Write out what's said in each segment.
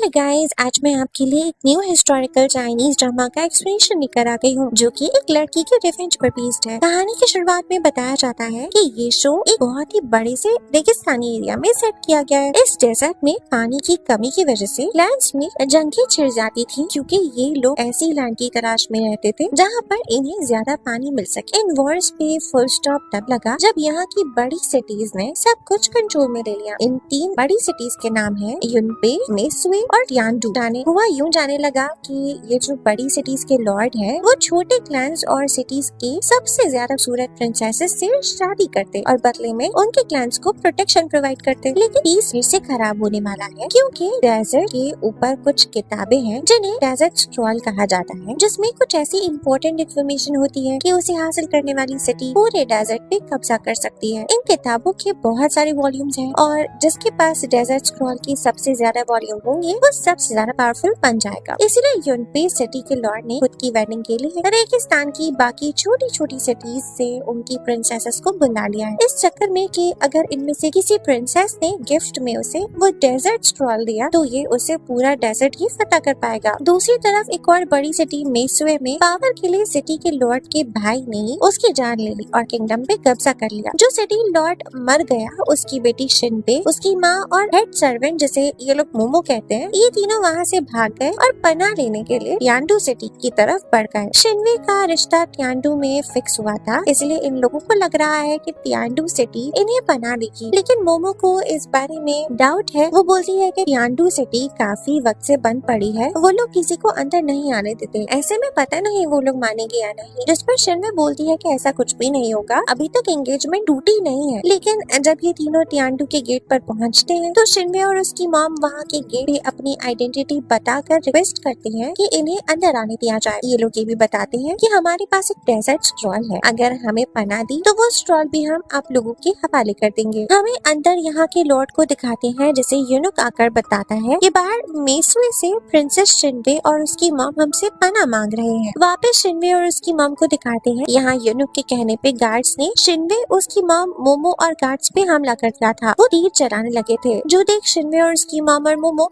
Guys, आज मैं आपके लिए एक न्यू हिस्टोरिकल चाइनीज ड्रामा का एक्सप्लेनेशन लेकर आ गई हूँ, जो कि एक लड़की के रिवेंज पर बेस्ड है। कहानी की शुरुआत में बताया जाता है कि ये शो एक बहुत ही बड़े से रेगिस्तानी एरिया में सेट किया गया है। इस डेजर्ट में पानी की कमी की वजह से लैंड्स में जंगें छिड़ जाती थी, क्योंकि ये लोग ऐसी लैंड की तलाश में रहते थे जहाँ पर इन्हें ज्यादा पानी मिल सके। इन वॉर्स पे फुल स्टॉप तब लगा जब यहाँ की बड़ी सिटीज ने सब कुछ कंट्रोल में ले लिया। इन 3 बड़ी सिटीज के नाम है युनपे, मेसुए और टियानडू। हुआ यूं जाने लगा कि ये जो बड़ी सिटीज के लॉर्ड है वो छोटे क्लैंस और सिटीज के सबसे ज्यादा खूबसूरत प्रिंसेसेस से शादी करते और बदले में उनके क्लैंस को प्रोटेक्शन प्रोवाइड करते। लेकिन पीस फिर से खराब होने वाला है, क्योंकि डेजर्ट के ऊपर कुछ किताबें हैं जिन्हें डेजर्ट स्क्रॉल कहा जाता है, जिसमें कुछ ऐसी इम्पोर्टेंट इन्फॉर्मेशन होती है कि उसे हासिल करने वाली सिटी पूरे डेजर्ट पे कब्जा कर सकती है। इन किताबों के बहुत सारे वॉल्यूम्स हैं और जिसके पास डेजर्ट स्क्रॉल की सबसे ज्यादा वॉल्यूम होंगे वो सबसे ज्यादा पावरफुल बन जाएगा। इसीलिए युनपे सिटी के लॉर्ड ने खुद की वेडिंग के लिए रेगिस्तान की बाकी छोटी छोटी सिटीज से उनकी प्रिंसेसेस को बुला लिया है, इस चक्कर में कि अगर इनमें से किसी प्रिंसेस ने गिफ्ट में उसे वो डेजर्ट स्क्रॉल दिया तो ये उसे पूरा डेजर्ट ही फतह कर पाएगा। दूसरी तरफ एक और बड़ी सिटी मेसुए में पावर के लिए सिटी के लॉर्ड के भाई ने उसकी जान ले ली और किंगडम पे कब्जा कर लिया। जो सिटी लॉर्ड मर गया, उसकी बेटी शिनबे, उसकी माँ और हेड सर्वेंट जिसे ये लोग मोमो कहते हैं, ये तीनों वहाँ से भाग गए और पनाह लेने के लिए टियानडू सिटी की तरफ बढ़ गए। शिनवे का रिश्ता टियानडू में फिक्स हुआ था, इसलिए इन लोगों को लग रहा है कि टियानडू सिटी इन्हें पनाह देगी। लेकिन मोमो को इस बारे में डाउट है। वो बोलती है कि टियानडू सिटी काफी वक्त से बंद पड़ी है, वो लोग किसी को अंदर नहीं आने देते। ऐसे में पता नहीं वो लोग मानेंगे या नहीं। जिस पर शिनवे बोलती है कि ऐसा कुछ भी नहीं होगा, अभी तक एंगेजमेंट टूटी नहीं है। लेकिन जब ये तीनों टियानडू के गेट पर पहुँचते हैं तो शिनवे और उसकी मॉम वहाँ के गेट पे अपनी आइडेंटिटी बताकर रिक्वेस्ट करती हैं कि इन्हें अंदर आने दिया जाए। ये लोग ये भी बताते हैं कि हमारे पास एक डेजर्ट स्क्रॉल है, अगर हमें पनाह दी तो वो स्क्रॉल भी हम आप लोगों के हवाले कर देंगे। हमें अंदर यहाँ के लॉर्ड को दिखाते हैं, जिसे यूनुक आकर बताता है कि बाहर मेसुए से प्रिंसेस शिनवे और उसकी मॉम हमसे पनाह मांग रहे हैं। वापस शिनवे और उसकी मॉम को दिखाते हैं। यहाँ यूनुक के कहने पे गार्ड्स ने शिनवे, उसकी मॉम, मोमो और गार्ड्स पे हमला कर दिया था। वो तीर चलाने लगे थे, जो देख शिनवे और उसकी मॉम और मोमो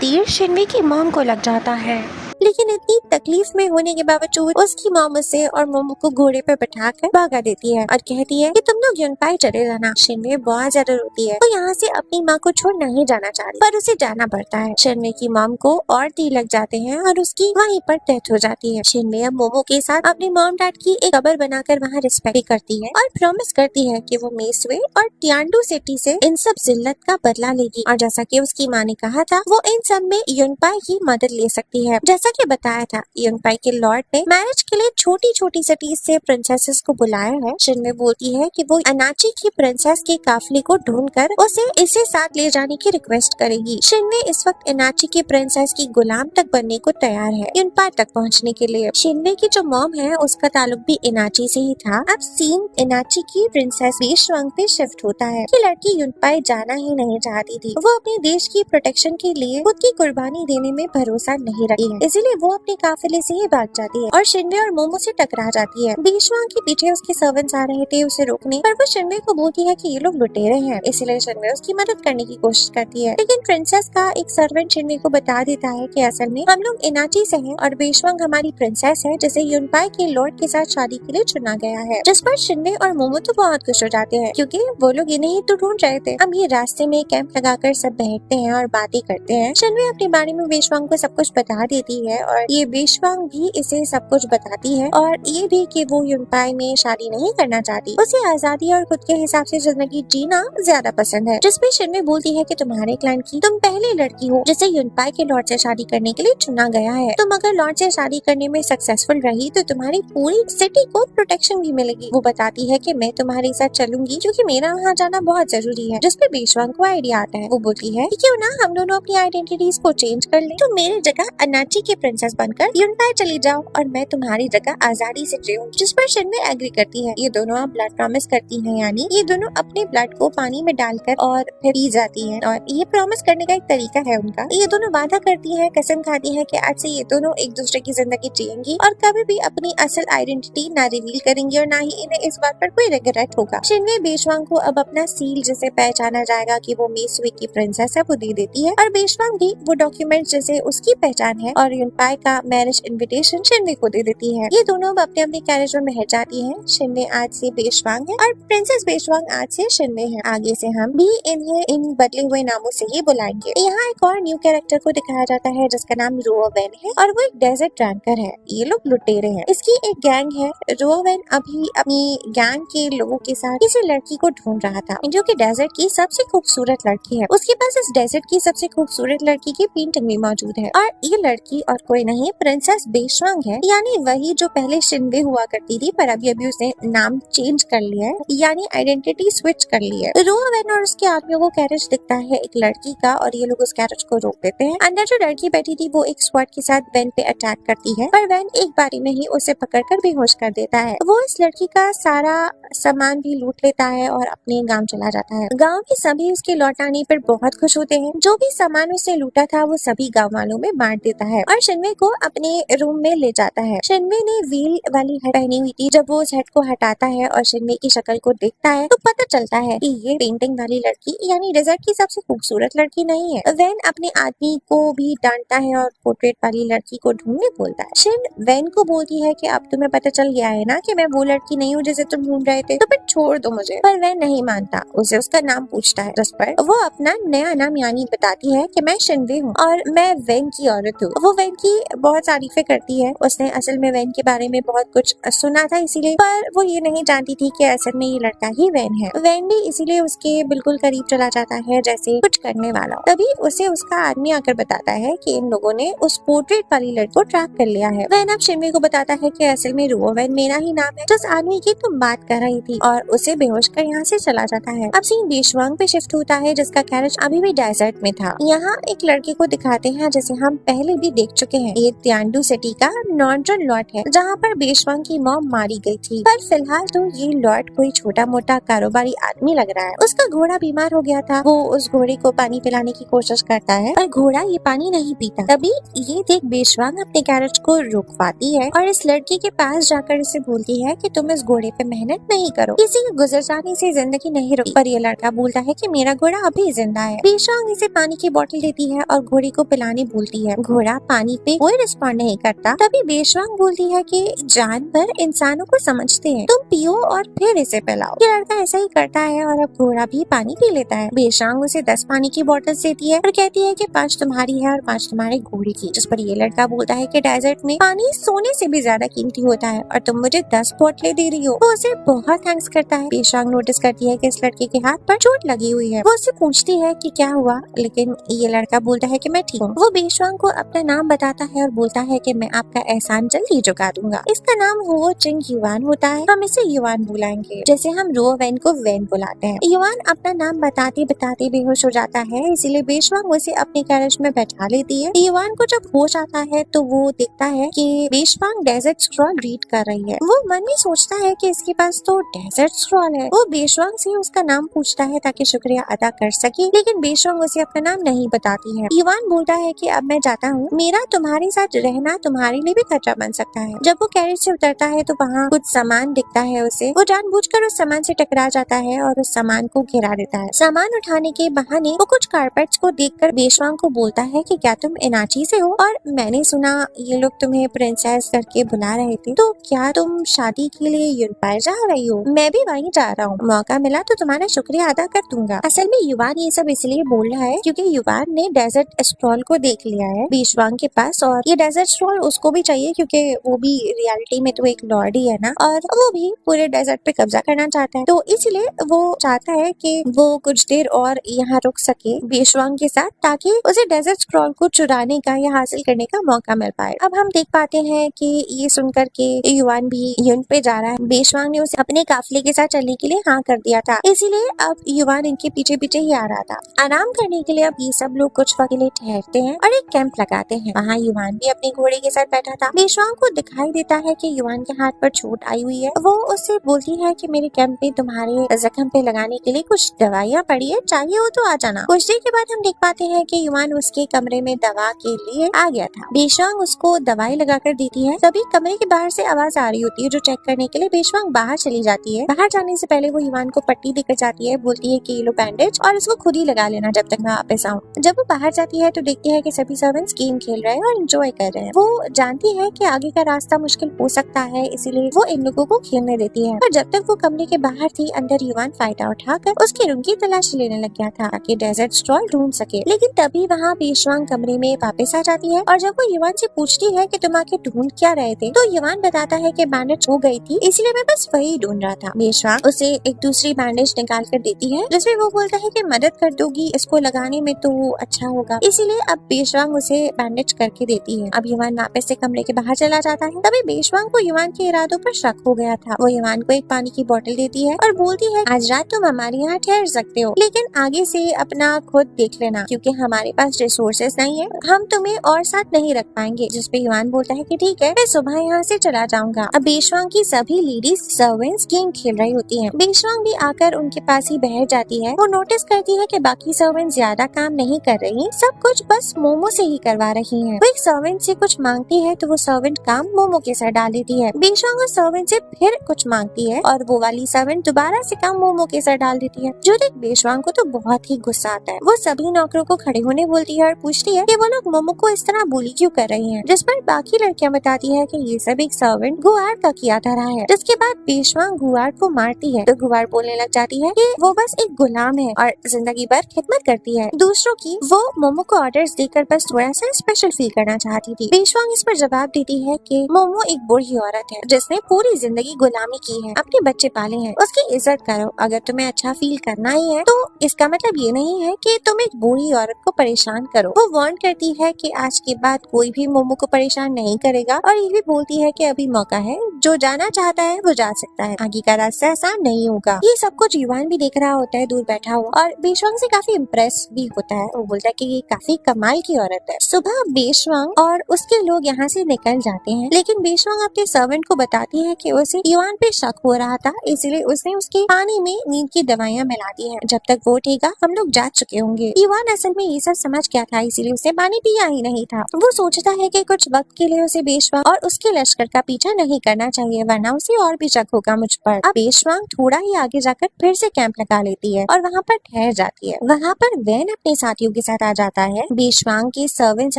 तीर शिनवे की मॉम को लग जाता है। लेकिन इतनी तकलीफ में होने के बावजूद उसकी मॉम उसे और मोमो को घोड़े पे बैठाकर भगा देती है और कहती है कि तुम लोग युनपाई चले जाना। शिनवे बहुत ज्यादा रोती है, वो यहाँ से अपनी माँ को छोड़ नहीं जाना चाहती, पर उसे जाना पड़ता है। शिनवे की मॉम को और तीर लग जाते हैं और उसकी वहीं पर डेथ हो जाती है। शिनवे अब मोमो के साथ अपने मॉम डैड की एक कब्र बनाकर वहाँ रिस्पेक्ट करती है और प्रॉमिस करती है कि वो मेसुए और टियानडू सिटी से इन सब जिल्लत का बदला लेगी। और जैसा कि उसकी माँ ने कहा था, वो इन सब में युनपाई की मदद ले सकती है। जैसा कि बताया था, युनपाई के लॉर्ड ने मैरिज के लिए छोटी छोटी सिटीज से प्रिंसेसेस को बुलाया है। शिनवे बोलती है कि वो अनाची की प्रिंसेस के काफिले को ढूंढकर इसे साथ ले जाने की रिक्वेस्ट करेगी। शिनवे इस वक्त अनाची की प्रिंसेस की गुलाम तक बनने को तैयार है युनपाई तक पहुंचने के लिए। शिनवे की जो मॉम है उसका ताल्लुक भी अनाची से ही था। अब सीन अनाची की प्रिंसेस वेशवांग पे शिफ्ट होता है कि लड़की युनपाई जाना ही नहीं चाहती थी। वो अपने देश की प्रोटेक्शन के लिए खुद की कुर्बानी देने में भरोसा नहीं रखी है, इसीलिए वो अपने काफिले से ही भाग जाती है और शिनवे और मोमो से टकरा जाती है। वेशवांग के पीछे उसके सर्वेंट्स आ रहे थे उसे रोकने, पर वो शिनवे को बोलती है कि ये लोग लुटेरे हैं, इसलिए शिनवे उसकी मदद करने की कोशिश करती है। लेकिन प्रिंसेस का एक सर्वेंट शिनवे को बता देता है कि असल में हम लोग इनाची से हैं और वेशवांग हमारी प्रिंसेस है, जिसे युनपाई के लॉर्ड के साथ शादी के लिए चुना गया है। जिस पर शिनवे और मोमो तो बहुत खुश हो जाते हैं, क्योंकि वो लोग इन्हें ही तो ढूंढ रहे थे। अब ये रास्ते में कैंप लगाकर सब बैठते हैं और बातें करते हैं। शिनवे अपने बारे में वेशवांग को सब कुछ बता देती है और ये वेशवांग भी इसे सब कुछ बताती है और ये भी कि वो युनपाई में शादी नहीं करना चाहती, उसे आजादी और खुद के हिसाब से जिंदगी जीना ज्यादा पसंद है। जिसमें शिनवे बोलती है कि तुम्हारे क्लान की तुम पहली लड़की हो जिसे युनपाई के लॉर्ड से शादी करने के लिए चुना गया है। तुम अगर लॉर्ड से शादी करने में सक्सेसफुल रही तो तुम्हारी पूरी सिटी को प्रोटेक्शन भी मिलेगी। वो बताती है कि मैं तुम्हारे साथ चलूंगी, क्योंकि मेरा वहाँ जाना बहुत जरूरी है। जिसपे वेशवांग को आइडिया आता है। वो बोलती है कि क्यों ना हम दोनों अपनी आइडेंटिटीज को चेंज कर ले, तो मेरी जगह अनाची के प्रिंसेस बनकर यूनपाई चली जाओ और मैं तुम्हारी जगह आजादी से जीऊं। जिस पर शिनवे एग्री करती है। ये दोनों अब ब्लड प्रॉमिस करती हैं, यानी ये दोनों अपने ब्लड को पानी में डालकर और फिर पी जाती हैं और ये प्रॉमिस करने का एक तरीका है उनका। ये दोनों वादा करती हैं, कसम खाती हैं कि आज से ये दोनों एक दूसरे की जिंदगी जिएंगी और कभी भी अपनी असल आइडेंटिटी ना रिवील करेंगी और ना ही इन्हें इस बात पर कोई रिग्रेट होगा। शिनवे बेशवांग को अब अपना सील जिसे पहचाना जाएगा कि वो मेसुए की प्रिंसेस है वो दे देती है और बेशवांग भी वो डॉक्यूमेंट जिसे उसकी पहचान है और यूनपाई का मैरिज इन्विटेशन शिनवे को दे देती है। ये दोनों अपने अपने कैरेज में महर जाती है। शिनवे आज से बेशवांग है और प्रिंसेस बेशवांग आज से शिनवे है। आगे से हम भी इन्हें इन बदले हुए नामों से ही बुलाएंगे। यहाँ एक और न्यू कैरेक्टर को दिखाया जाता है जिसका नाम रोवेन है और वो एक डेजर्ट ट्रैकर है। ये लोग लुटेरे हैं। इसकी एक गैंग है। रोवेन अभी अपनी गैंग के लोगों के साथ किसी लड़की को ढूंढ रहा था जो कि डेजर्ट की सबसे खूबसूरत लड़की है। उसके पास इस डेजर्ट की सबसे खूबसूरत लड़की की पेंटिंग भी मौजूद है और ये लड़की और कोई नहीं प्रिंसेस बेशवांग है, यानी वही जो पहले शिनवे हुआ करती थी पर अभी उसने नाम चेंज कर लिया है, यानी आइडेंटिटी स्विच कर ली है। रोवेन और उसके आदमियों को कैरेज दिखता है एक लड़की का और ये लोग उस कैरेज को रोक देते हैं। अंदर जो लड़की बैठी थी वो एक स्क्वाड के साथ वैन पे अटैक करती है पर वैन एक बारी में ही उसे पकड़कर बेहोश कर देता है। वो इस लड़की का सारा सामान भी लूट लेता है और अपने गांव चला जाता है। गांव के सभी उसके लौट आने पर बहुत खुश होते हैं। जो भी सामान उसने लूटा था वो सभी गांव वालों में बांट देता है और शिनवे को अपने रूम में ले जाता है। शिनवे ने व्हील वाली हैट पहनी हुई थी। जब वो उस हैट को हटाता है और शिनवे की शक्ल को देखता है तो पता चलता है कि ये पेंटिंग वाली लड़की यानी डेजर्ट की सबसे खूबसूरत लड़की नहीं है। वैन अपने आदमी को भी डांटता है और पोर्ट्रेट वाली लड़की को ढूंढने बोलता है। शिन वैन को बोलती है कि अब तुम्हें पता चल गया है ना कि मैं वो लड़की नहीं हूँ जिसे तुम ढूंढ रहे थे, तो फिर छोड़ दो मुझे। पर वैन नहीं मानता, उसे उसका नाम पूछता है जिस पर वो अपना नया नाम यानी बताती है कि मैं शिनवे हूँ और मैं वैन की औरत हूँ। वो वैन की बहुत तारीफें करती है। उसने असल में वैन के बारे में बहुत कुछ सुना था इसीलिए, पर वो ये नहीं जानती थी कि असल में ये लड़का ही वैन है। वैन भी इसीलिए उसके बिल्कुल करीब चला जाता है जैसे कुछ करने वाला। तभी उसे उसका आदमी आकर बताता है कि इन लोगों ने उस पोर्ट्रेट वाली लड़की को ट्रैक कर लिया है। वैन अब शिनवे को बताता है कि असल में रोवेन मेरा ही नाम है जिस आदमी की तुम बात कर रही थी और उसे बेहोश कर यहाँ से चला जाता है। अब सीन बेशवांग पे शिफ्ट होता है जिसका कैरेज अभी भी डेजर्ट में था। यहाँ एक लड़के को दिखाते हैं जिसे हम पहले भी देख चुके हैं। ये त्यांडू सिटी का नॉर्दर्न लॉट है जहाँ पर बेशवांग की मॉम मारी गई थी, पर फिलहाल तो ये लॉट कोई छोटा मोटा कारोबारी आदमी लग रहा है। उसका घोड़ा बीमार हो गया था। वो उस घोड़े को पानी पिलाने की कोशिश करता है पर घोड़ा ये पानी नहीं पीता। तभी ये देख बेशवांग अपने कैरेज को रुकवाती है और इस लड़की के पास जाकर इसे बोलती है कि तुम इस घोड़े पे मेहनत नहीं करो, किसी के गुजर जाने से जिंदगी नहीं रुकती। पर ये लड़का बोलता है कि मेरा घोड़ा अभी जिंदा है। बेशवांग इसे पानी की बोतल देती है और घोड़े को पिलाने बोलती है। घोड़ा पानी पे कोई रिस्पॉन्ड नहीं करता। तभी बेशवांग बोलती है कि जानवर इंसानों को समझते हैं, तुम पियो और फिर इसे पिलाओ। ये लड़का ऐसा ही करता है और अब घोड़ा भी पानी पी लेता है। बेशवांग उसे 10 पानी की बोतल देती है और कहती है कि 5 तुम्हारी है और 5 तुम्हारे घोड़े की। जिस पर ये लड़का बोलता है कि डेजर्ट में पानी सोने से भी ज्यादा कीमती होता है और तुम मुझे 10 बोतलें दे रही हो। वो उसे बहुत थैंक्स करता है। बेशवांग नोटिस करती है कि इस लड़के के हाथ पर चोट लगी हुई है। वो उससे पूछती है कि क्या हुआ, लेकिन ये लड़का बोलता है कि मैं ठीक हूँ। वो बेशवांग को अपना नाम बताता है और बोलता है कि मैं आपका एहसान जल्दी चुका दूंगा। इसका नाम वो चिंग युवान होता है। हम इसे युवान बुलाएंगे जैसे हम रोवेन को वैन बुलाते हैं। युवान अपना नाम बताते बताते बेहोश हो जाता है, इसीलिए बेशवांग उसे अपने कैरेज में बैठा लेती है। युवान को जब होश आता है तो वो देखता है कि बेशवांग डेजर्ट स्क्रॉल रीड कर रही है। वो मन में सोचता है कि इसके पास तो डेजर्ट स्क्रॉल है। वो बेशवांग से उसका नाम पूछता है ताकि शुक्रिया अदा कर सके, लेकिन बेशवांग उसे अपना नाम नहीं बताती है। युवान बोलता है कि अब मैं जाता हूँ, मेरा तुम्हारे साथ रहना तुम्हारे लिए भी खतरा बन सकता है। जब वो कैरेज से उतरता है तो वहाँ कुछ सामान दिखता है उसे। वो जानबूझकर उस सामान से टकरा जाता है और उस सामान को गिरा देता है। सामान उठाने के बहाने वो कुछ कारपेट्स को देखकर बेशवांग को बोलता है कि क्या तुम इनाची से हो और मैंने सुना ये लोग तुम्हें प्रिंसेस करके बुला रहे थे, तो क्या तुम शादी के लिए यूनपाई जा रही हो? मैं भी वहीं जा रहा हूँ, मौका मिला तो तुम्हारा शुक्रिया अदा कर दूंगा। असल में युवान ये सब इसलिए बोल रहा है क्योंकि युवान ने डेजर्ट स्क्रॉल को देख लिया है बेशवांग के पास और ये डेजर्ट स्क्रॉल उसको भी चाहिए क्योंकि वो भी रियलिटी में तो एक लॉर्ड ही है ना, और वो भी पूरे डेजर्ट पे कब्जा करना चाहता है। तो इसलिए वो चाहता है कि वो कुछ देर और यहाँ रुक सके बेशवांग के साथ ताकि उसे डेजर्ट स्क्रॉल को चुराने का या हासिल करने का मौका मिल पाए। अब हम देख पाते हैं कि ये सुनकर के युवान भी यून पे जा रहा है। बेशवांग ने उसे अपने काफिले के साथ चलने के लिए हाँ कर दिया था, इसीलिए अब युवान इनके पीछे पीछे ही आ रहा था। आराम करने के लिए अब ये सब लोग कुछ वक्त के लिए ठहरते हैं और एक कैंप लगाते हैं। वहाँ युवान भी अपने घोड़े के साथ बैठा था। बेशुआंग को दिखाई देता है कि युवान के हाथ पर चोट आई हुई है। वो उससे बोलती है कि मेरे कैंप में तुम्हारे जख्म पे लगाने के लिए कुछ दवाइयाँ पड़ी है, चाहिए हो तो आ जाना। कुछ देर के बाद हम देख पाते हैं कि युवान उसके कमरे में दवा के लिए आ गया था। बेशुआंग उसको दवाई लगाकर देती है। तभी कमरे के बाहर से आवाज आ रही होती है जो चेक करने के लिए बेशुआंग बाहर चली जाती है। बाहर जाने से पहले वो युवान को पट्टी देकर जाती है, बोलती है कि ये लो बैंडेज और इसको खुद ही लगा लेना जब तक मैं वापस आऊँ। जब वो बाहर जाती है तो देखती है कि सभी सर्वेंट्स गेम खेल रहे हैं और एंजॉय कर रहे हैं। वो जानती है कि आगे का रास्ता मुश्किल हो सकता है, इसीलिए वो इन लोगों को खेलने देती है। पर जब तक वो कमरे के बाहर थी, अंदर युवान फायदा उठाकर उसके रूम की तलाशी लेने लग गया था ताकि डेजर्ट स्टॉल ढूंढ सके। लेकिन तभी वहाँ बेशुआंग कमरे में वापस आ जाती है और जब वो युवान से पूछती है कि तुम आके ढूंढ क्या रहे थे, तो युवान बताता है कि बैंडेज हो गई थी, इसलिए मैं बस वही ढूंढ रहा था। बेशुआंग उसे एक दूसरी बैंडेज निकाल कर देती है जिसमें वो बोलता है कि मदद कर दोगी इसको लगाने में तो अच्छा होगा, इसीलिए अब बेशुआंग उसे बैंडेज करके देती है। अब युवान वापस से कमरे के बाहर चला जाता है। तभी बेशुआंग को युवान के इरादों पर शक हो गया था। वो युवान को एक पानी की बोतल देती है और बोलती है आज रात तुम हमारे यहाँ ठहर सकते हो, लेकिन आगे से अपना खुद देख लेना क्योंकि हमारे पास रिसोर्सेज नहीं है, हम तुम्हें और साथ नहीं रख पाएंगे। जिसपे युवान बोलता है कि ठीक है, मैं सुबह यहाँ से चला जाऊंगा। अब बेशुआंग की सभी लेडीज सर्वेंट्स गेम खेल रही होती हैं। बेशुआंग भी आकर उनके पास ही बैठ जाती है। वो नोटिस करती है कि बाकी सर्वेंट्स ज्यादा काम नहीं कर रही, सब कुछ बस मोमो से ही करवा रही हैं। वो एक सर्वेंट से कुछ मांगती है तो वो सर्वेंट काम मोमो के सर डाल देती है। बेशुआंग उस सर्वेंट से फिर कुछ मांगती है और वो वाली सर्वेंट दोबारा से काम मोमो के सर डाल देती है, जो देख बेशुआंग को तो बहुत ही गुस्सा आता है। वो सभी नौकरों को खड़े होने बोलती है और पूछती है कि वो लोग मोमो को इस तरह बोली क्यों कर रही हैं, जिस पर बाकी लड़कियां बताती है कि ये सब एक सर्वेंट गुआर का किया धरा है। जिसके बाद बेशुआंग गुआर को मारती है तो गुआर बोलने लग जाती है कि वो बस एक गुलाम है और जिंदगी भर खिदमत करती है दूसरों की। वो मोमो को ऑर्डर्स देकर बस थोड़ा सा स्पेशल फील करना चाहती थी। बेशुआंग इस पर जवाब देती है कि मोमो एक बूढ़ी औरत है जिसने पूरी जिंदगी गुलामी की है, अपने बच्चे पाले हैं, उसकी इज्जत करो। अगर तुम्हें अच्छा फील करना ही है तो इसका मतलब ये नहीं है कि तुम एक बूढ़ी औरत को परेशान करो। वो वार्न करती है कि आज के बाद कोई भी मोमो को परेशान नहीं करेगा और ये भी बोलती है कि अभी मौका है, जो जाना चाहता है वो जा सकता है, आगे का रास्ता आसान नहीं होगा। ये सब कुछ युवान भी देख रहा होता है दूर बैठा हुआ और बेशुआंग से काफी इम्प्रेस भी होता है। वो बोलता है कि ये काफी कमाल की औरत है। सुबह बेशुआंग और उसके लोग यहाँ से निकल जाते हैं, लेकिन बेशुआंग अपने सर्वेंट को बताती है कि उसे युवान पे शक हो रहा था, इसलिए उसने उसके पानी में नींद की दवाइयाँ मिला दी है। जब तक वो उठेगा हम लोग जा चुके होंगे। युवान असल में ये सब समझ गया था, इसीलिए उसे पानी पिया ही नहीं था। वो सोचता है कि कुछ वक्त के लिए उसे बेशुआंग और उसके लश्कर का पीछा नहीं करना चाहिए, वरना उसे और भी शक होगा मुझ पर। अब बेशुआंग थोड़ा ही आगे जाकर फिर से कैंप लगा लेती है और वहाँ पर ठहर जाती है। वहाँ पर वैन अपने साथियों के साथ आ जाता है। बेशुआंग के सर्वेंट्स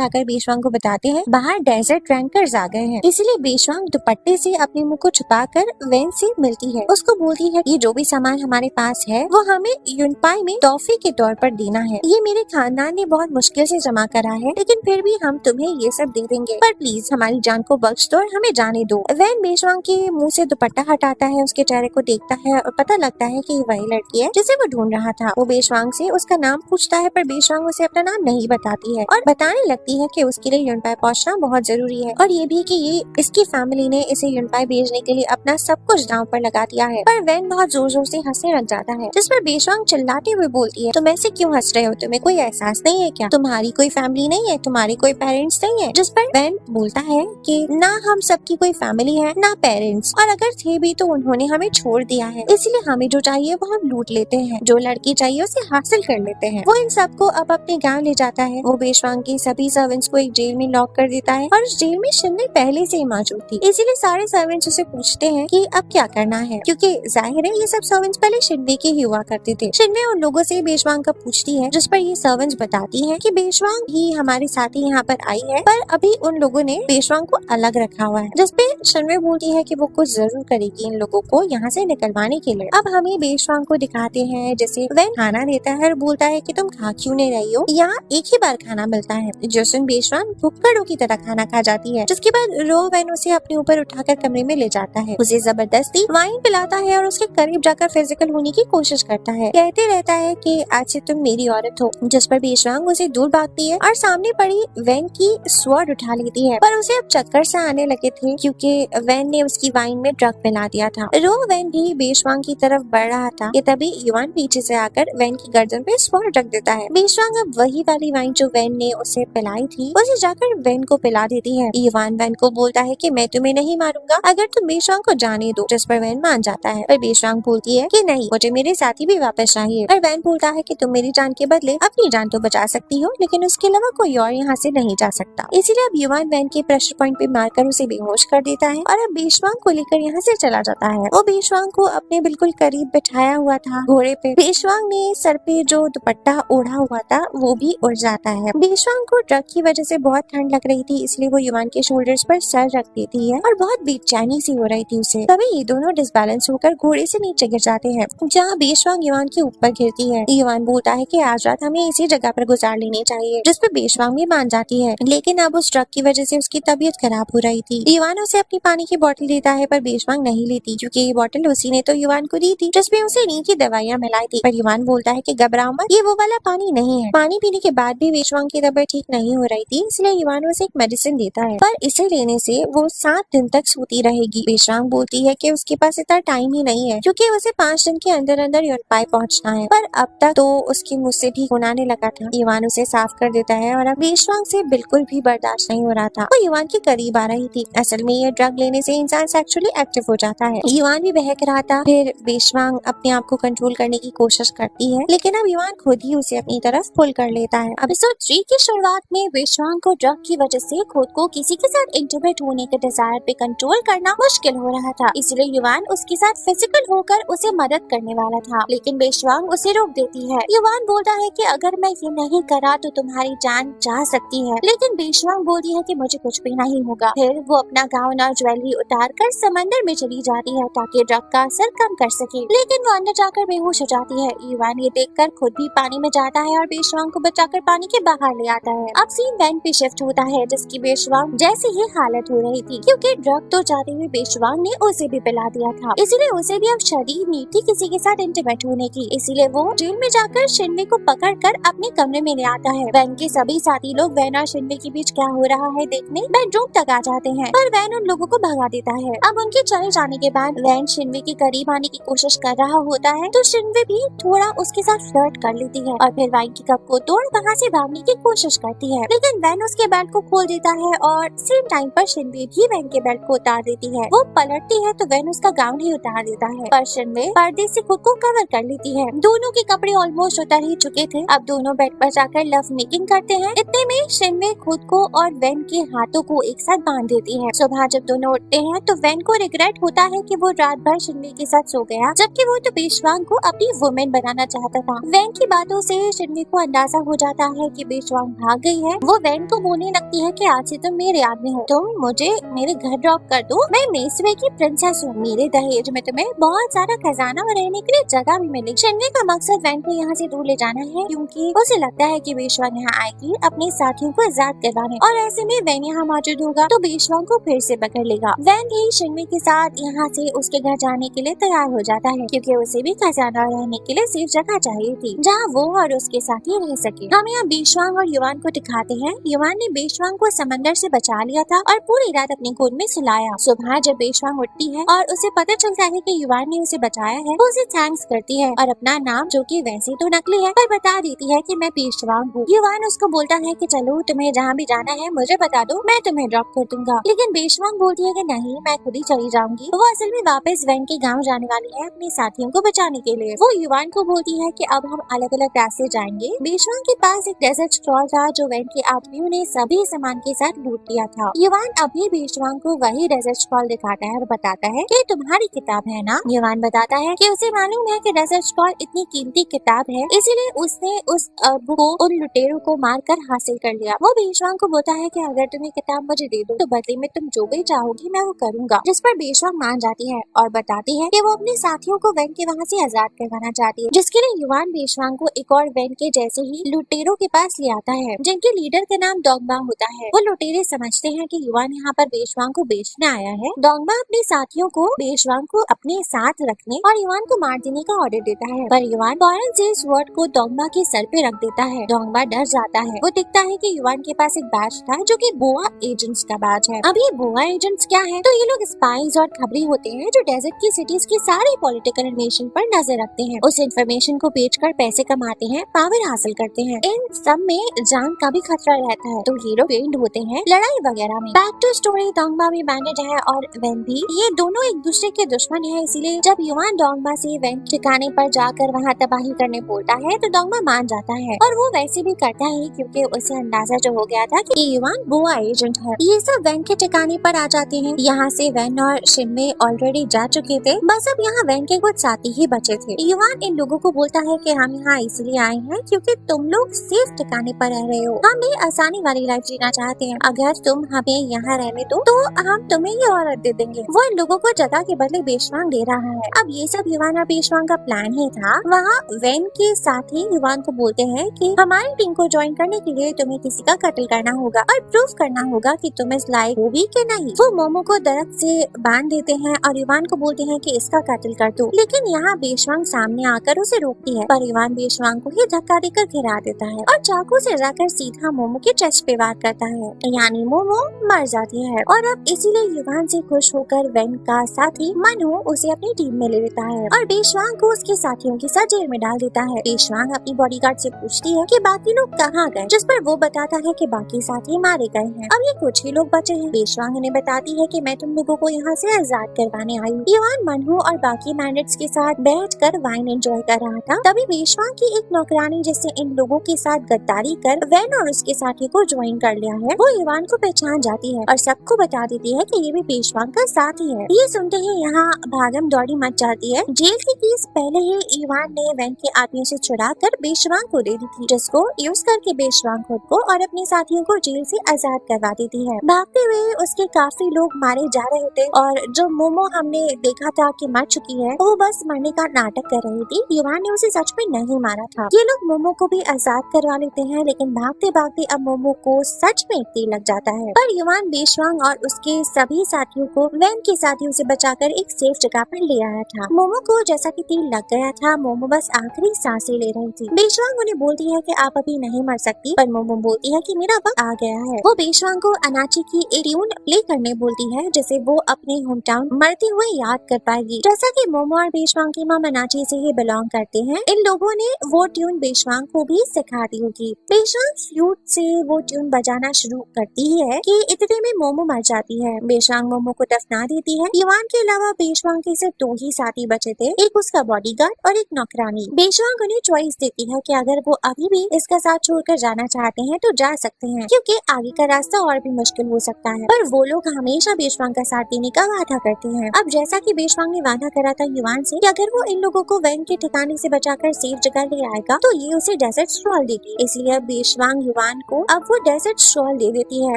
आकर बेशुआंग को बताते हैं बाहर डेजर्ट रैंकर्स आ गए हैं, इसलिए बेशुआंग दुपट्टे से अपने मुंह को छुपाकर वैन से मिलती है। उसको बोलती है ये जो भी सामान हमारे पास है वो हमें यूनपाई में टॉफी के तौर पर देना है, ये मेरे खानदान ने बहुत मुश्किल से जमा करा है, लेकिन फिर भी हम तुम्हें ये सब दे देंगे, पर प्लीज हमारी जान को बख्श दो और हमें जाने दो। वैन बेशुआंग के मुंह से दुपट्टा हटाता है, उसके चेहरे को देखता है और पता लगता है कि ये वही लड़की है जिसे वो ढूंढ रहा था। वो बेशुआंग से उसका नाम पूछता है पर बेशुआंग उसे अपना नाम नहीं बताती है और बताने लगती है कि उसके लिए यूनपाई पहुंचना बहुत जरूरी है और ये भी कि ये इसकी फैमिली ने इसे यूनपाई भेजने के लिए अपना सब कुछ दांव पर लगा दिया है। पर वैन बहुत जोर जोर से हंसने लग जाता है, जिस पर बेशुआंग चिल्लाते हुए बोलती है तुम ऐसे क्यों हंस रहे हो, तुम्हें कोई एहसास नहीं है क्या, तुम्हारी कोई फैमिली नहीं है, तुम्हारे कोई पेरेंट्स नहीं है। जिस पर वैन बोलता है कि ना हम सबकी कोई फैमिली है ना पेरेंट्स, और अगर थे भी तो उन्होंने हमें छोड़ दिया है, इसलिए हमें जो चाहिए वो हम लूट लेते हैं, जो लड़की चाहिए उसे हासिल कर लेते हैं। वो इन सबको अब अपने गांव ले जाता है। वो बेशुआंग के सभी सर्वेंट्स को एक जेल में लॉक कर देता है और उस जेल में शिन्ने पहले से ही मौजूद थी, इसीलिए सारे सर्वेंट्स उसे पूछते हैं कि अब क्या करना है, क्योंकि जाहिर है ये सब सर्वेंट्स पहले शिन्ने के ही हुआ करते थे। शिन्ने उन लोगों से बेशुआंग का पूछती है, जिस पर ये सर्वेंट्स बताती है कि बेशुआंग ही हमारे साथ ही यहाँ पर आई है, पर अभी उन लोगों ने बेशुआंग को अलग रखा हुआ है। जिस पे शिन्ने बोलती है कि वो कुछ जरूर करेगी इन लोगों को यहाँ से निकलवाने के लिए। अब हमें बेशुआंग को दिखाते हैं जैसे वैन खाना देता है और बोलता है कि तुम खा क्यों नहीं रही हो, यहाँ एक ही बार खाना मिलता है। जो सुन बेशुआंग भुक्कड़ों की तरह खाना खा जाती है, जिसके बाद रो वैन उसे अपने ऊपर उठाकर कमरे में ले जाता है, उसे जबरदस्ती वाइन पिलाता है और उसके करीब जाकर फिजिकल होने की कोशिश करता है, कहते रहता है कि आज से तुम मेरी औरत हो। जिस पर बेशुआंग उसे दूर भागती है और सामने पड़ी वैन की स्वॉर्ड उठा लेती है, पर उसे अब चक्कर से आने लगे थे क्योंकि वैन ने उसकी वाइन में ड्रग मिला दिया था। रो वैन भी बेशुआंग की तरफ बढ़ रहा था कि तभी युवान पीछे से आकर वैन की गर्दन पे स्वॉर्ड रख देता है। बेशुआंग अब वही वाली वाइन जो वैन ने उसे पिलाई थी उसे जाकर वैन को पिला देती है। युवान वैन को बोलता है कि मैं तुम्हें नहीं मारूंगा अगर तुम बेशवांग को जाने दो, जिस पर वैन मान जाता है। पर बेशवांग बोलती है कि नहीं, मुझे मेरे साथी भी वापस चाहिए। और वैन बोलता है कि तुम मेरी जान के बदले अपनी जान तो बचा सकती हो, लेकिन उसके अलावा कोई और यहाँ से नहीं जा सकता। इसीलिए अब युवान वैन के प्रेशर पॉइंट पे मारकर उसे बेहोश कर देता है और अब बेशवांग को लेकर यहाँ से चला जाता है। वो बेशवांग को अपने बिल्कुल करीब बिठाया हुआ था घोड़े पे। बेशवांग ने सर पे जो दुपट्टा ओढ़ा हुआ था वो भी उड़ जाता है। बेशवांग को ड्रग की वजह से बहुत ठंड लग रही थी, इसलिए वो युवान के शोल्डर्स पर सर रख देती है और बहुत बेचैनी सी हो रही थी उसे। तभी ये दोनों डिसबैलेंस होकर घोड़े से नीचे गिर जाते हैं, जहाँ बेशवांग युवान के ऊपर गिरती है। युवान बोलता है कि आज रात हमें इसी जगह पर गुजार लेनी चाहिए, जिस पे बेशवांग भी मान जाती है। लेकिन अब उस ड्रग की वजह से उसकी तबीयत खराब हो रही थी। युवान उसे अपनी पानी की बोतल देता है, पर बेशवांग नहीं लेती, क्योंकि ये बोतल उसी ने तो युवान को दी थी, जिसमें उसे नींद की दवाइयाँ मिलाई थी। पर युवान बोलता है कि घबराओ मत, ये वो वाला पानी नहीं है। पानी पीने के बाद भी बेशवांग की तबीयत ठीक नहीं हो रही थी, इसलिए युवान उसे एक मेडिसिन देता है, पर इसे लेने से वो 7 दिन तक सोती रहेगी। बेशवांग बोलती है कि उसके पास इतना टाइम ही नहीं है, क्योंकि उसे 5 दिन के अंदर अंदर यूरोपाई पहुंचना है। पर अब तक तो उसकी मुझसे ठीक होने लगा था। युवान उसे साफ कर देता है और अब बेशवांग से बिल्कुल भी बर्दाश्त नहीं हो रहा था। वो युवान के करीब आ रही थी। असल में ये ड्रग लेने से इंसान सेक्सुअली एक्टिव हो जाता है। युवान भी बहक रहा था। फिर बेशवांग अपने आप को कंट्रोल करने की कोशिश करती है, लेकिन अब युवान खुद ही उसे अपनी तरफ पुल कर लेता है। एपिसोड 3 की शुरुआत में बेशवांग को ड्रग की वजह से खुद को किसी के साथ इंटीमेट होने के डिजायर पे कंट्रोल करना मुश्किल हो रहा था, इसलिए युवान उसके साथ फिजिकल होकर उसे मदद करने वाला था, लेकिन बेशवांग उसे रोक देती है। युवान बोलता है कि अगर मैं ये नहीं करा तो तुम्हारी जान जा सकती है, लेकिन बेशवांग बोलती है कि मुझे कुछ भी नहीं होगा। फिर वो अपना गाउन और ज्वेलरी उतार कर समंदर में चली जाती है ताकि ड्रग का असर कम कर सके, लेकिन वो अंदर जाकर बेहोश हो जाती है। युवान ये देखकर खुद भी पानी में जाता है और बेशवांग को बचाकर पानी के बाहर ले आता है। अब सीन वैन पे शिफ्ट होता है, जिसकी बेशवांग जैसे ही हालत हो रही थी, क्योंकि ड्रग तो जाते हुए बेशवांग ने उसे भी पिला दिया था, इसीलिए उसे भी अब शरीर नहीं थी किसी के साथ इंटीमेट होने की। इसीलिए वो जेल में जाकर शिनवे को पकड़कर अपने कमरे में ले आता है। वैन के सभी साथी लोग वैन और शिनवे के बीच क्या हो रहा है देखने बेडरूम तक आ जाते हैं, पर वैन उन लोगों को भगा देता है। अब उनके चले जाने के बाद वैन शिनवे के करीब आने की कोशिश कर रहा होता है, तो शिनवे भी थोड़ा उसके साथ फ्लर्ट कर लेती है और फिर वाइन की कप को तोड़ वहाँ से भागने की कोशिश करती है, लेकिन वैन उसके बेल्ट को खोल देता है और सेम टाइम पर शिनवे भी वैन के बेल्ट को उतार देती है। वो पलटती है तो वैन उसका गाउन ही उतार देता है, पर शिनवे पर्दे से खुद को कवर कर लेती है। दोनों के कपड़े ऑलमोस्ट उतर ही चुके थे। अब दोनों बेड पर जाकर लव मेकिंग करते हैं। इतने में शिनवे खुद को और वैन के हाथों को एक साथ बांध देती है। सुबह जब दोनों उठते हैं तो वैन को रिग्रेट होता है कि वो रात भर शिनवे के साथ सो गया, जबकि वो तो बेशवांग को अपनी वुमेन बनाना चाहता था। वैन की बातों से शिनवे को अंदाजा हो जाता है कि बेशवांग भाग गई है। वो वैन को बोलने लगती है कि आज से तुम मेरे आदमी हो, तुम मुझे मेरे घर ड्रॉप कर दो, मैं मेसवे की प्रिंसेस हूँ, मेरे दहेज में तुम्हें बहुत सारा खजाना और रहने के लिए जगह भी मिलेगी। शिनवे का मकसद वैन को यहाँ से दूर ले जाना है, क्योंकि उसे लगता है कि बेशवांग यहाँ आएगी अपने साथियों को आजाद करवाने, और ऐसे में वैन यहाँ मौजूद होगा तो बेशवांग को फिर से पकड़ लेगा। वैन भी शिनवे के साथ यहाँ से उसके घर जाने के लिए तैयार हो जाता है, क्योंकि उसे भी खजाना रहने के लिए सेफ जगह चाहिए थी जहाँ वो और उसके साथी रह सके। हम यहाँ बेशवांग और युवान को दिखाते हैं। युवान ने बेशवांग को समंदर से बचा लिया था और पूरी रात अपनी गोद में सुलाया। सुबह जब बेशवांग उठती है और उसे पता चलता है कि युवान ने उसे बचाया है, वो उसे थैंक्स करती है और अपना नाम, जो कि वैसे तो नकली है, पर बता देती है कि मैं बेशवांग हूँ। युवान उसको बोलता है कि चलो तुम्हें जहाँ भी जाना है मुझे बता दो, मैं तुम्हें ड्रॉप कर दूंगा, लेकिन बेशवांग बोलती है कि नहीं, मैं खुद ही चली जाऊंगी। वो असल में वापस वैन के गाँव जाने वाली है अपने साथियों को बचाने के लिए। वो युवान को बोलती है कि अब हम अलग अलग रास्ते जाएंगे। बेशवांग के पास एक डेजर्ट स्क्रॉल था जो वैन के आदमियों ने सभी सामान के साथ लूट लिया था। युवान अभी बेशवांग को वही डेजर्ट स्क्रॉल दिखाता है और बताता है कि तुम्हारी किताब है ना। युवान बताता है कि उसे मालूम है कि डेजर्ट स्क्रॉल इतनी कीमती किताब है, इसीलिए उसने उस बुक को उन लुटेरों को मारकर हासिल कर लिया। वो बेशवांग को बोलता है कि अगर तुम्हें किताब मुझे दे दो तो बदले में तुम जो भी चाहोगी मैं वो करूंगा, जिस पर बेशवांग मान जाती है और बताती है कि वो अपने साथियों को वैन के वहाँ से आजाद करवाना चाहती है, जिसके लिए युवान बेशवांग को एक और वैन के जैसे ही लुटेरों के पास ले आता है, जिनके लीडर का नाम डोंगबा होता है। वो लुटेरे समझते हैं कि युवान यहाँ पर बेशवांग को बेचने आया है। डोंगबा अपने साथियों को बेशवांग को अपने साथ रखने और युवान को मार देने का ऑर्डर देता है, पर युवान फौरन से स्वॉर्ड को डोंगबा के सर पे रख देता है। डोंगबा डर जाता है। वो दिखता है कि युवान के पास एक बैच था जो कि बोआ एजेंट्स का बैच है। अब ये बोआ एजेंट्स क्या है? तो ये लोग स्पाइस और खबरी होते हैं जो डेजर्ट की सिटीज की सारी पॉलिटिकल इन्फॉर्मेशन पर नजर रखते हैं। उस इन्फॉर्मेशन को बेचकर पैसे कमाते हैं, पावर हासिल करते हैं। इन सब में जान का भी खतरा रहता है तो ये लोग ट्रेंड होते हैं लड़ाई वगैरह में। बैक टू स्टोरी, डोंगबा भी बैंडेड है और वेन भी, ये दोनों एक दूसरे के दुश्मन है। इसीलिए जब युवान डोंगबा से वेन ठिकाने पर जाकर वहाँ तबाही करने बोलता है तो डोंगबा मान जाता है और वो वैसे भी करता है क्योंकि उसे अंदाजा जो हो गया था कि युवान गोवा एजेंट है। ये सब वेन के ठिकाने पर आ जाते हैं। यहाँ से वेन और शिनमे ऑलरेडी जा चुके थे, बस अब यहाँ वेन के कुछ साथी ही बचे थे। युवान इन लोगों को बोलता है कि हम यहाँ इसलिए आए हैं क्योंकि तुम लोग सेफ ठिकाने पर रह रहे हो, हम भी आसानी वाली लाइफ जीना चाहते हैं। अगर तुम हमें यहाँ रहने दो तो हम तुम्हें ये औरत दे देंगे। वो इन लोगों को जगह के बदले बेशवांग दे रहा है। अब ये सब युवान और बेशवांग का प्लान ही था। वहाँ वेन के साथ ही युवान को बोलते हैं कि हमारी टीम को ज्वाइन करने के लिए तुम्हें किसी का कत्ल करना होगा और प्रूफ करना होगा कि तुम इस लायक हो भी कि नहीं। वो मोमो को दरख्त से बांध देते हैं और युवान को बोलते हैं कि इसका कत्ल कर दो, लेकिन यहाँ बेशवांग सामने आकर उसे रोकती है, पर युवान बेशवांग को ही धक्का देकर गिरा देता है और चाकू से जाकर सीधा मोमो के चेस्ट पे वार करता है, यानी मोमो मर जाती है। और अब इसीलिए युवान से खुश होकर वेन का साथी मनु उसे अपनी टीम में ले लेता है और बेशवांग को उसके साथियों के साथ जेल में डाल देता है। बेशवांग अपनी बॉडीगार्ड से पूछती है कि बाकी लोग कहाँ गए, जिस पर वो बताता है कि बाकी साथी मारे गए हैं, अब ये कुछ ही लोग बचे हैं। बेशवांग उन्हें बताती है कि मैं तुम लोगों को यहाँ से आजाद करवाने आई हूँ। युवान मनु और बाकी मैंडेट्स के साथ बैठकर वाइन एंजॉय कर रहा था, तभी बेशवांग की एक नौकरानी जिससे इन लोगों के साथ गद्दारी कर वेन और उसके साथी को ज्वाइन कर लिया है, वो युवान को पहचान जाती है और सबको बता देती है कि ये भी बेशवांग का साथी है। ये सुनते ही यहाँ भागम दौड़ी मच जाती है। जेल की फीस पहले ही युवान ने वेन के आदमियों से छुड़ा कर बेशवांग को दे दी थी, जिसको यूज करके बेशवांग खुद को और अपने साथियों को जेल से आजाद करवा देती है। भागते हुए उसके काफी लोग मारे जा रहे थे और जो मोमो हमने देखा था कि मर चुकी है, वो बस मरने का नाटक कर रही थी। युवान ने उसे सच में नहीं मारा था। ये लोग मोमो को भी आजाद करवा लेते हैं, लेकिन भागते भागते अब मोमो को सच में तीर लग जाता है। पर युवान बेशवांग और उसके सभी साथियों को वेन के साथियों से बचाकर एक सेफ जगह पर ले आया था। मोमो को जैसा कि तीर लग गया था, मोमो बस आखिरी सांसें ले रही थी। बेशवांग उन्हें बोलती है कि आप अभी नहीं मर सकती, पर मोमो बोलती है कि मेरा वक्त आ गया है। वो बेशवांग को अनाची की एक ट्यून प्ले करने बोलती है जिसे वो अपने होम टाउन मरते हुए याद कर पाएगी। जैसा कि मोमो और बेशवांग की माँ अनाची से ही बिलोंग करते हैं, इन लोगों ने वो ट्यून बेशवांग को भी सिखा दी होगी। बेशवांग फ्लूट से वो ट्यून बजाना शुरू करती है कि इतने में मोमो मर जाती है। बेशवांग मोमो को दफना देती है। युवान के अलावा बेशवांग के सिर्फ 2 ही साथी बचे थे, एक उसका बॉडीगार्ड और एक नौकरानी। बेशवांग उन्हें चॉइस देती है कि अगर वो अभी भी इसका साथ छोड़कर जाना चाहते हैं तो जा सकते हैं, क्योंकि आगे का रास्ता और भी मुश्किल हो सकता है। पर वो लोग हमेशा बेशवांग का साथ देने का वादा करते हैं। अब जैसा कि बेशवांग ने वादा करा था युवान से कि अगर वो इन लोगों को वेन के ठिकाने से बचाकर सेफ जगह ले आएगा तो ये उसे डेजर्ट स्ट्रॉल देगी, इसलिए अब बेशवांग युवान को अब वो डेजर्ट स्ट्रॉल दे देती है।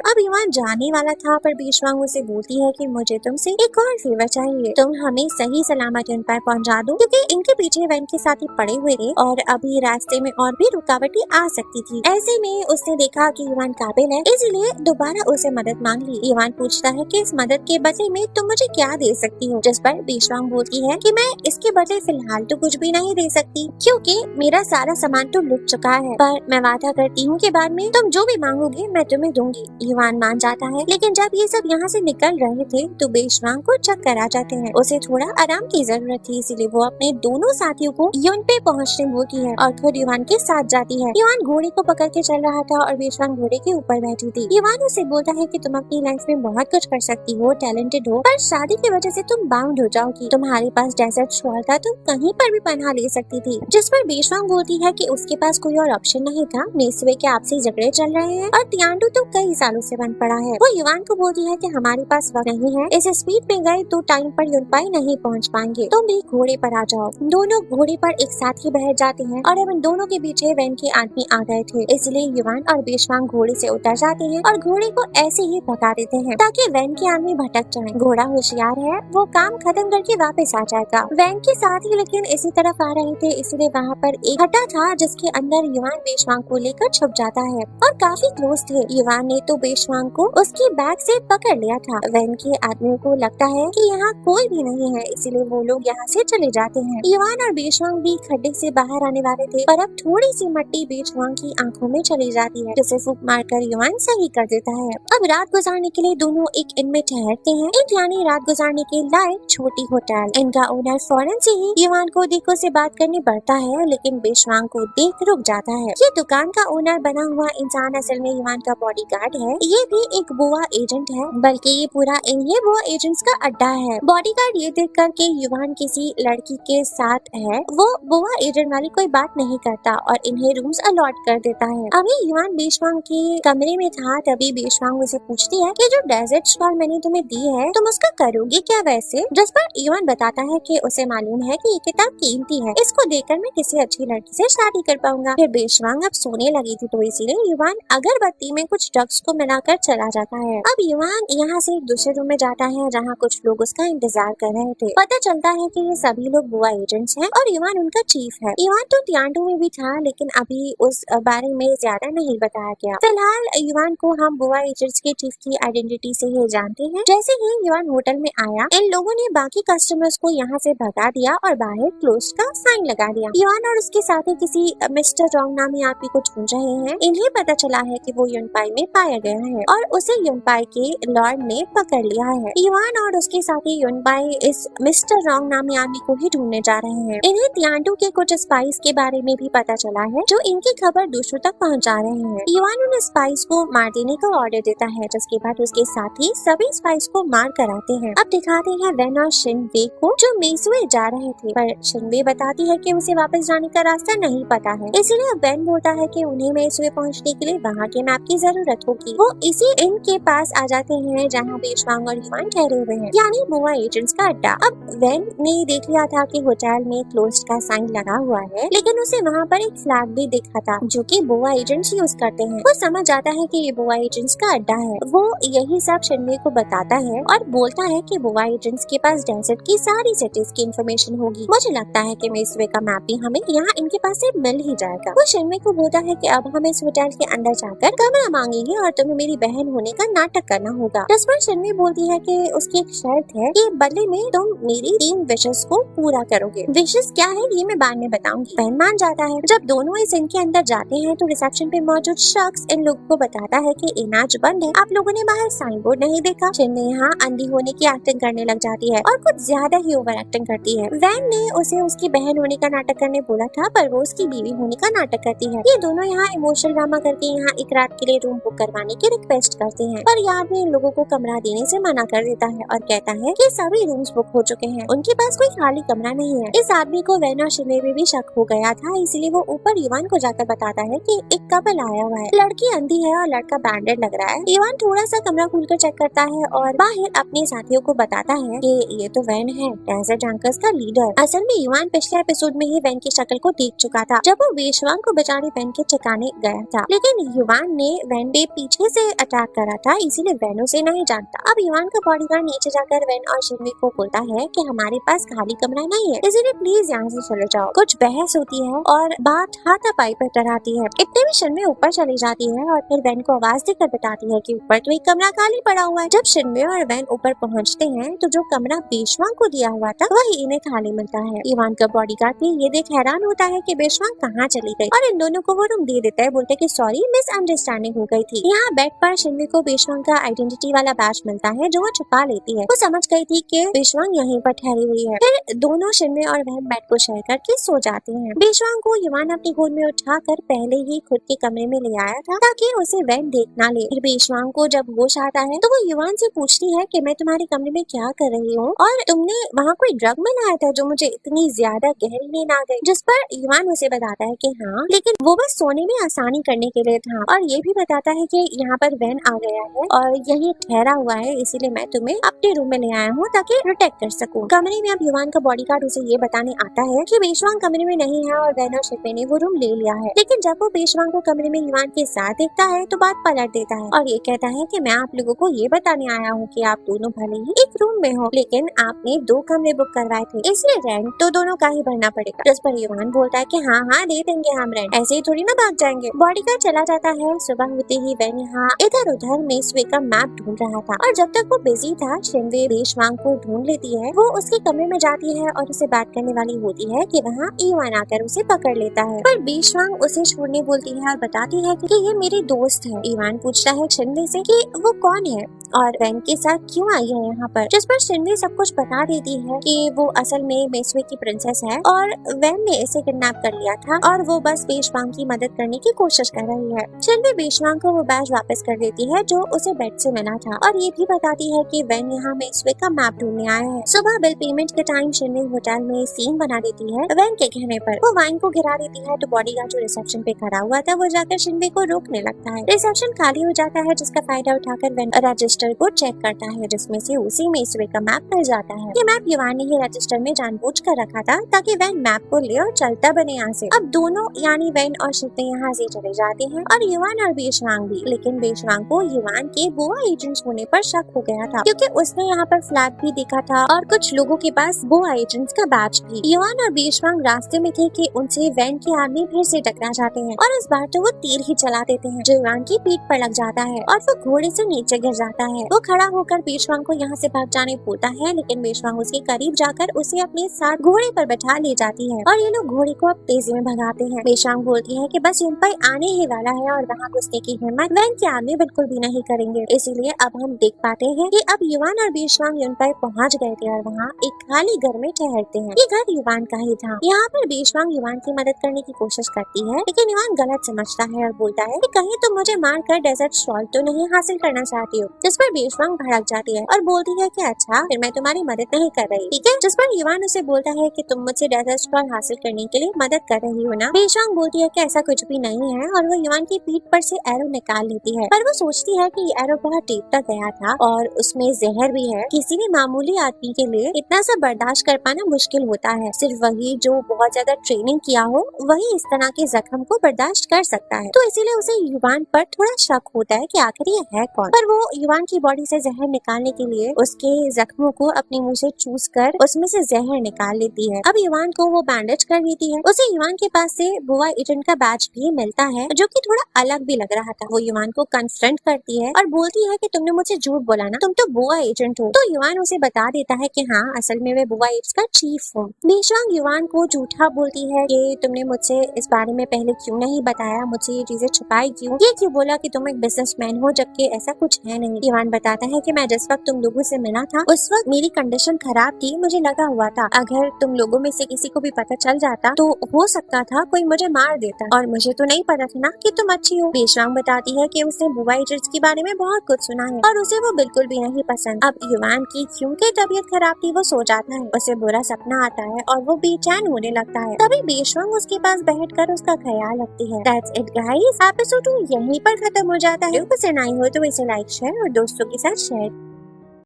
अब युवान जाने वाला था, पर बेशवांग उसे बोलती है कि मुझे तुमसे एक और फेवर चाहिए, तुम हमें सही सलामत उन पर पहुंचा दो, क्योंकि इनके पीछे वेन के साथी पड़े हुए थे और अभी रास्ते में और भी रुकावटें आ सकती थी। ऐसे में उसने देखा कि युवान काबिल है, इसलिए दोबारा उसे मदद मांग ली। युवान पूछता है कि इस मदद के बदले में तुम मुझे क्या दे सकती हो, जिस पर बेशवांग बोलती है कि मैं इसके बदले फिलहाल तो कुछ भी नहीं दे सकती, क्योंकि मेरा सारा सामान तो लुट चुका है, पर मैं वादा करती हूँ कि बाद में तुम जो भी मांगोगे मैं तुम्हें दूंगी। युवान मान जाता है, लेकिन जब ये सब यहाँ से निकल रहे थे तो बेशवांग को चक्कर आ जाते हैं। उसे थोड़ा आराम की जरूरत थी, इसीलिए वो अपने दोनों साथियों को युन पे पहुँचने बोलती है और खुद युवान के साथ जाती है। युवान घोड़े को पकड़ के चल रहा था और बेशवांग घोड़े के ऊपर बैठी थी। युवान उसे बोलता है कि तुम अपनी लाइफ में बहुत कुछ कर सकती हो, टैलेंटेड हो, पर शादी की वजह से तुम बाउंड हो जाओगी। तुम्हारे पास डेजर्ट स्ट्रॉल था, तुम कहीं पर भी पनाह ले सकती थी, जिस पर बेशवांग बोलती है कि उसके पास कोई और ऑप्शन नहीं था। नेस्वे के आपसी झगड़े चल रहे हैं और तियांडू तो कई सालों से बंद पड़ा है। वो युवान को बोलती है कि हमारे पास वक्त नहीं है, इस स्पीड में गए तो टाइम पर युनपाई नहीं पहुंच पाएंगे, तुम भी घोड़े पर आ जाओ। दोनों घोड़े पर एक साथ ही बैठ जाते हैं और अब इन दोनों के पीछे वेन के आदमी आ गए थे, इसलिए युवान और बेशवांग घोड़े से उतर जाते हैं और घोड़े को ऐसे ही भगा देते हैं ताकि वेन के आदमी भटक जाए। घोड़ा होशियार है, वो काम खत्म करके वापस आ जाएगा। वेन के साथ ही लेकिन इसी तरफ आ रहे थे, इसलिए वहाँ पर एक हट्टा था जिसके अंदर युवान बेशवांग को लेकर छुप जाता है और काफी क्लोज थे। युवान ने तो बेशवांग को उसकी बैग से पकड़ लिया था। वेन के आदमियों को लगता है कि यहाँ कोई भी नहीं है, इसीलिए वो लोग यहाँ से चले जाते हैं। युवान और बेशवांग भी खड्डे से बाहर आने वाले थे, पर अब थोड़ी सी मट्टी बेशवांग की आंखों में चली जाती है, जिसे फूंक मारकर युवान सही कर देता है। अब रात गुजारने के लिए दोनों एक इन में ठहरते हैं, एक यानी रात गुजारने के लायक छोटी होटल। इनका ओनर फौरन से ही युवान को देखो से बात करने बढ़ता है, लेकिन बेशवांग को देख रुक जाता है। ये दुकान का ओनर बना हुआ इन इंसान असल में युवान का बॉडीगार्ड है, ये भी एक बुआ एजेंट है, बल्कि ये पूरा ये बुआ एजेंट्स का अड्डा है। बॉडीगार्ड ये देख कर के युवान किसी लड़की के साथ है, वो बुआ एजेंट वाली कोई बात नहीं करता और इन्हें रूम्स अलॉट कर देता है। अभी युवान बेशवांग के कमरे में था, तभी बेशवांग उसे पूछती है कि जो डेजर्ट स्क्रॉल मैंने तुम्हें दी है तुम उसका करोगे क्या वैसे? जिस पर युवान बताता है कि उसे मालूम है कि ये किताब कीमती है, इसको देकर मैं किसी अच्छी लड़की से शादी कर पाऊंगा। फिर बेशवांग अब सोने लगी थी, तो इसीलिए युवान अगरबत्ती में कुछ ड्रग्स को मिलाकर चला जाता है। अब युवान यहाँ से एक दूसरे रूम में जाता है जहाँ कुछ लोग उसका इंतजार कर रहे थे। पता चलता है कि ये सभी लोग बुआ एजेंट्स हैं और युवान उनका चीफ है। युवान तो तियांडू में भी था, लेकिन अभी उस बारे में ज्यादा नहीं बताया गया। फिलहाल युवान को हम बुआ एजेंट्स के चीफ की आइडेंटिटी से ही जानते हैं। जैसे ही युवान होटल में आया, इन लोगों ने बाकी कस्टमर्स को यहाँ से भगा दिया और बाहर क्लोज का साइन लगा दिया। युवान और उसके साथी किसी मिस्टर रॉन्ग नामी आदमी को ढूंढ रहे हैं। इन्हें पता चला है कि वो युनपाई में पाया गया है और उसे युनपाई के लॉर्ड ने पकड़ लिया है। युवान और उसके साथी युनपाई इस मिस्टर रॉन्ग नामी आदमी को ही ढूंढने जा रहे हैं। इन्हें तियांडू के कुछ स्पाइस के बारे में भी पता चला है जो इनकी खबर दूसरों तक पहुंचा रहे हैं। युवान उन स्पाइस को मार देने का ऑर्डर देता है, जिसके बाद उसके साथी सभी स्पाइस को मार कर आते हैं। अब दिखाते हैं वेन और शिनवे को जो मेसुए जा रहे थे, पर शिनवे बताती है कि उसे वापस जाने का रास्ता नहीं पता है, इसलिए वेन बोलता है कि उन्हें मेसुए पहुंचने के लिए वहाँ के मैप की जरूरत होगी। वो इसी इनके पास आ जाते हैं जहाँ बेशवांग और युवान ठहरे हुए हैं, यानी बुआ एजेंट्स का अड्डा। अब वेन ने देख लिया था कि होटल में क्लोज का साइन लगा हुआ है, लेकिन उसे वहाँ पर एक फ्लैग भी दिखा था जो कि बुआ एजेंट्स यूज करते हैं। वो समझ जाता है कि ये बुआ एजेंट्स का अड्डा है। वो यही सब शिनवे को बताता है और बोलता है कि बुआ एजेंट्स के पास डेजर्ट की सारी सिटीज की इंफॉर्मेशन होगी। मुझे लगता है कि मेसुए का मैप भी हमें यहाँ इनके पास से मिल ही जाएगा। वो शिनवे को बोलता है कि अब हम इस होटल के अंदर जाकर कमरा मांगेंगे और तुम्हें मेरी बहन होने का नाटक करना होगा। जिस पर शिनवे बोलती है कि उसकी एक शर्त है कि बदले में तुम मेरी 3 विशेस को पूरा करोगे। विशेस क्या है ये मैं बाद में बताऊंगी। बहन मान जाता है। जब दोनों इस इनके अंदर जाते हैं तो रिसेप्शन पे मौजूद शख्स इन लोगों को बताता है कि इनाज बंद है, आप लोगों ने बाहर साइन बोर्ड नहीं देखा। शिनवे यहाँ अंधी होने की एक्टिंग करने लग जाती है और कुछ ज्यादा ही ओवर एक्टिंग करती है। वैन ने उसे उसकी बहन होने का नाटक करने बोला था, पर वो उसकी बीवी होने का नाटक करती है। ये दोनों यहाँ इमोशनल ड्रामा करके यहाँ एक रात के लिए रूम बुक करवाने की रिक्वेस्ट करते हैं, पर यहाँ भी इन लोगों को कमरा देने से मना कर देता है और कहता है कि सभी रूम्स बुक हो चुके हैं, उनके पास कोई खाली कमरा नहीं है। इस आदमी को वैन और शिनवे में भी शक हो गया था, इसलिए वो ऊपर युवान को जाकर बताता है कि एक कपल आया हुआ है, लड़की अंधी है और लड़का बैंडेड लग रहा है। युवान थोड़ा सा कमरा खुलकर चेक करता है और बाहर अपने साथियों को बताता है कि ये तो वैन है, डेजर्ट जंकर्स का लीडर। असल में युवान पिछले एपिसोड में ही वैन की शक्ल को देख चुका था जब वो बेशवांग को बेचारे वैन के ठिकाने गया था, लेकिन युवान ने वैन पे पीछे से अटैक करा था, इसीलिए वैन उसे नहीं जानता। अब युवान का बॉडीगार्ड नीचे जाकर वैन और शिनवे को बोलता है कि हमारे पास खाली कमरा नहीं है, इसलिए प्लीज यहाँ से चले जाओ। कुछ बहस होती है और बात हाथापाई पर टकराती है। इतने में शिनवे ऊपर चली जाती है और फिर वैन को आवाज देकर बताती है कि ऊपर तो एक कमरा खाली पड़ा हुआ है। जब शिनवे और वैन ऊपर पहुँचते हैं तो जो कमरा बेशवांग को दिया हुआ था वही इन्हें खाली मिलता है। युवान का बॉडीगार्ड भी ये देख हैरान होता है कि बेशवांग कहाँ चली गई और इन दोनों को वो रूम दे देता है, बोलते कि सॉरी मिसअंडरस्टैंडिंग हो गई थी। यहाँ बेड पर शिनवे को बेशवांग का आइडेंटिटी वाला बैच मिलता है जो वो छुपा लेती है। वो समझ गई थी कि बेशवांग यहीं पर ठहरी हुई है। फिर दोनों शिनवे और वैन बेड को शेयर करके सो जाते हैं। बेशवांग को युवान अपनी गोद में उठाकर पहले ही खुद के कमरे में ले आया था ताकि उसे वैन देख ना ले। फिर बेशवांग को जब होश आता है तो वो युवान से पूछती है कि मैं तुम्हारे कमरे में क्या कर रही हूँ और तुमने वहाँ कोई ड्रग मिलाया था जो मुझे इतनी ज्यादा गहरी नींद आ गई। जिस पर युवान उसे बताता है कि हाँ, लेकिन वो बस सोने में आसानी करने के लिए था, और ये भी बताता है कि यहाँ पर वैन आ गया है और यही ठहरा हुआ है, इसीलिए मैं तुम्हें अपने रूम में ले आया हूँ ताकि प्रोटेक्ट कर सकूँ। कमरे में अब युवान का बॉडीगार्ड उसे ये बताने आता है कि बेशवांग कमरे में नहीं है और वैन और शिनवे ने वो रूम ले लिया है, लेकिन जब वो बेशवांग को कमरे में युवान के साथ देखता है तो बात पलट देता है और ये कहता है कि मैं आप लोगों को ये बताने आया हूँ कि आप दोनों भले ही एक रूम में हो, लेकिन आपने 2 कमरे बुक करवाए थे, इसलिए रेंट तो दोनों का ही भरना पड़ेगा। जिस पर युवान बोलता है कि हाँ हाँ दे देंगे हम रेंट, ऐसे ही थोड़ी ना भाग जाएंगे। बॉडीगार्ड चला जाता है। सुबह होते ही वैन यहाँ इधर उधर मेसुए का मैप ढूंढ रहा था और जब तक वो बिजी था शिनवे बेशवांग को ढूंढ लेती है। वो उसके कमरे में जाती है और उसे बात करने वाली होती है कि वहाँ युवान आकर उसे पकड़ लेता है, पर बेशवांग उसे छोड़ने बोलती है और बताती है कि ये मेरी दोस्त है। युवान पूछता है शिनवे से कि वो कौन है। और वैन के साथ क्यों आई है यहाँ पर, जिस पर शिनवी सब कुछ बता देती है कि वो असल में मेसवे की प्रिंसेस है और वैन ने इसे किडनैप कर लिया था और वो बस बेशवांग की मदद करने की कोशिश कर रही है। शिनवी बेशवांग को वो बैज वापस कर देती है जो उसे बेड से मिला था और ये भी बताती है कि वैन यहाँ मेसवे का मैप ढूंढने आया है। सुबह बिल पेमेंट के टाइम शिनवी होटल में सीन बना देती है वैन के कहने पर। वो वाइन को गिरा देती है तो बॉडीगार्ड जो रिसेप्शन पे खड़ा हुआ था वो जाकर शिनवी को रोकने लगता है। रिसेप्शन खाली हो जाता है जिसका फायदा उठाकर वैन रजिस्टर को चेक करता है जिसमें से उसी मेसवे का मैप मिल जाता है। ये मैप युवान ने ही रजिस्टर में जानबूझ कर रखा था ताकि वैन मैप को ले और चलता बने यहाँ से। अब दोनों यानी वैन और शिनवी यहाँ से चले जाते हैं और युवान और बेशवांग भी, लेकिन बेशवांग को युवान के बुआ एजेंट्स होने पर शक हो गया था क्योंकि उसने यहाँ पर फ्लैग भी देखा था और कुछ लोगों के पास बुआ एजेंट्स का बैच भी। युवान और बेशवांग रास्ते में थे कि उनसे वैन की आर्मी फिर से टकरा जाते हैं और इस बार तो वो तीर ही चला देते हैं जो युवान की पीठ पर लग जाता है और वो घोड़े से नीचे गिर जाता है। वो खड़ा होकर बेशवांग को यहाँ से भाग जाने बोलता है लेकिन बेशवांग उसके करीब जाकर उसे अपने साथ घोड़े पर बैठा ले जाती है और ये लोग घोड़े को अब तेजी में भगाते हैं। बेशवांग बोलती है कि बस युनपाई आने ही वाला है और वहाँ घुसने की हिम्मत वैन की आर्मी बिल्कुल भी नहीं करेंगे। इसीलिए अब हम देख पाते हैं कि अब युवान और बेशवांग युनपाई पहुँच गए थे और वहाँ एक खाली घर में ठहरते हैं। ये घर युवान का ही था। यहाँ पर बेशवांग युवान की मदद करने की कोशिश करती है लेकिन युवान गलत समझता है और बोलता है कि कहीं तुम मुझे मार कर डेजर्ट शॉल तो नहीं हासिल करना चाहती हो, जिस पर बेशवांग भड़क जाती है और बोलती है कि अच्छा फिर मैं तुम्हारी मदद नहीं कर रही, ठीक है। जिस पर युवान उसे बोलता है कि तुम मुझसे डेजर्ट शॉल हासिल करने के लिए मदद कर रही हो ना। बेशवांग बोलती है कि ऐसा कुछ भी नहीं है और वो युवान की पीठ पर से एरो निकाल लेती है पर वो सोचती है कि एरो बहुत डीप तक गया था और उसमें जहर भी है। किसी भी मामूली आदमी के लिए इतना सा बर्दाश्त कर पाना मुश्किल होता है। सिर्फ वही जो बहुत ज्यादा ट्रेनिंग किया हो वही इस तरह के जख्म को बर्दाश्त कर सकता है। तो इसीलिए उसे युवान पर थोड़ा शक होता है कि आखिर ये है कौन। पर वो युवान की बॉडी से जहर निकालने के लिए उसके जख्मों को अपने मुंह से चूस कर उसमें से जहर निकाल लेती है। अब युवान को वो बैंडेज कर देती है। उसे युवान के पास से बुआ एजेंट का बैच भी मिलता है जो कि थोड़ा अलग भी लग रहा था। वो युवान को कन्फ्रंट करती है और बोलती है कि तुमने मुझसे झूठ बोला ना, तुम तो बुआ एजेंट हो। तो युवान उसे बता देता है कि हाँ असल में वे बुआ एजेंट का चीफ हूँ। बेशवांग युवान को झूठा बोलती है कि तुमने मुझसे इस बारे में पहले क्यों नहीं बताया, मुझे ये चीजें छुपाई क्यों, ये क्यों बोला कि तुम एक बिजनेसमैन हो जबकि ऐसा कुछ है नहीं। युवान बताता है कि मैं जिस वक्त तुम लोगों से मिला था उस वक्त मेरी कंडीशन खराब थी, मुझे लगा हुआ था अगर तुम लोगों में से किसी को भी पता चल जाता तो हो सकता था कोई मुझे मार देता और मुझे तो नहीं पता था ना कि तुम अच्छी हो। बेशवांग बताती है कि उसने बुआ एजेंट्स के बारे में बहुत कुछ सुना है और उसे वो बिल्कुल भी नहीं पसंद। अब युवान की क्योंकि तबीयत खराब थी वो सो जाता है, उसे बुरा सपना आता है और वो बेचैन होने लगता है। तभी बेशवांग उसके पास बैठकर उसका ख्याल रखती है। That's it guys, एपिसोड 2 यहीं पर खत्म हो जाता है। पसंद आई हो तो इसे लाइक शेयर और दोस्तों के साथ शेयर